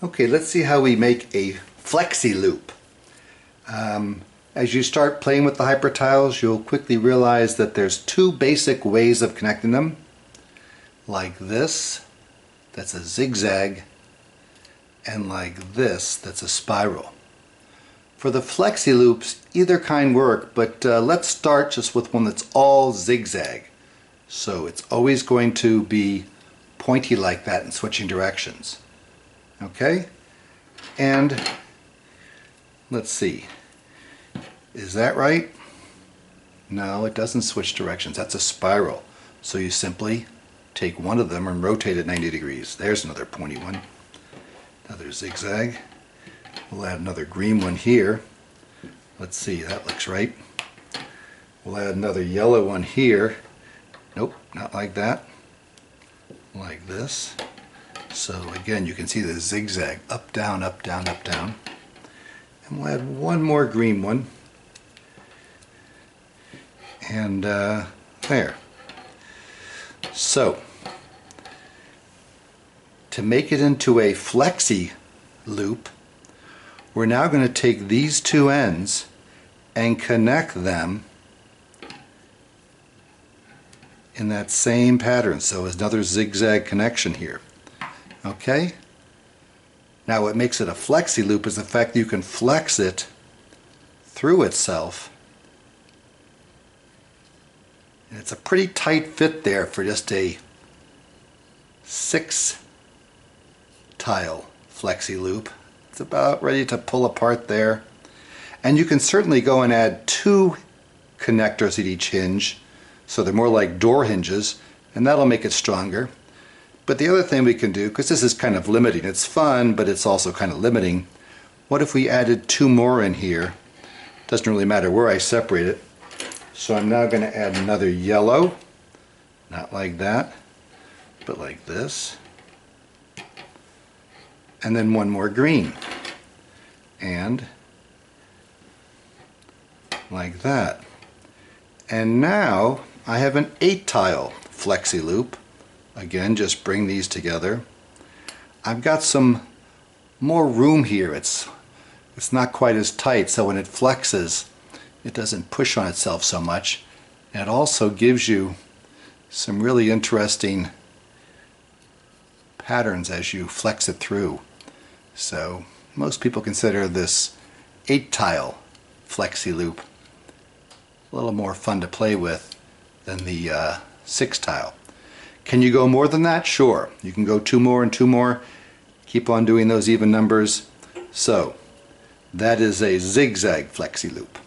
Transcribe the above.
Okay, let's see how we make a flexi loop. As you start playing with the hyper tiles, you'll quickly realize that there's two basic ways of connecting them. Like this, that's a zigzag, and like this, that's a spiral. For the flexi loops, either kind work, but let's start just with one that's all zigzag. So it's always going to be pointy like that and switching directions. Okay? And let's see. Is that right? No, it doesn't switch directions. That's a spiral. So you simply take one of them and rotate it 90 degrees. There's another pointy one. Another zigzag. We'll add another green one here. Let's see, that looks right. We'll add another yellow one here. Nope, not like that. Like this. So again, you can see the zigzag, up, down, up, down, up, down. And we'll add one more green one. And there. So, to make it into a flexi loop, we're now going to take these two ends and connect them in that same pattern. So another zigzag connection here. Okay? Now what makes it a flexi loop is the fact that you can flex it through itself. And it's a pretty tight fit there for just a 6 tile flexi loop. It's about ready to pull apart there. And you can certainly go and add 2 connectors at each hinge, so they're more like door hinges, and that'll make it stronger. But the other thing we can do, because this is kind of limiting, it's fun, but it's also kind of limiting, what if we added 2 more in here? Doesn't really matter where I separate it. So I'm now going to add another yellow, not like that, but like this. And then one more green. And like that. And now I have an 8 tile flexi loop. Again, just bring these together. I've got some more room here. It's not quite as tight, so when it flexes, it doesn't push on itself so much. And it also gives you some really interesting patterns as you flex it through. So most people consider this 8 tile flexi loop a little more fun to play with than the 6 tile. Can you go more than that? Sure. You can go 2 more and 2 more. Keep on doing those even numbers. So that is a zigzag flexi loop.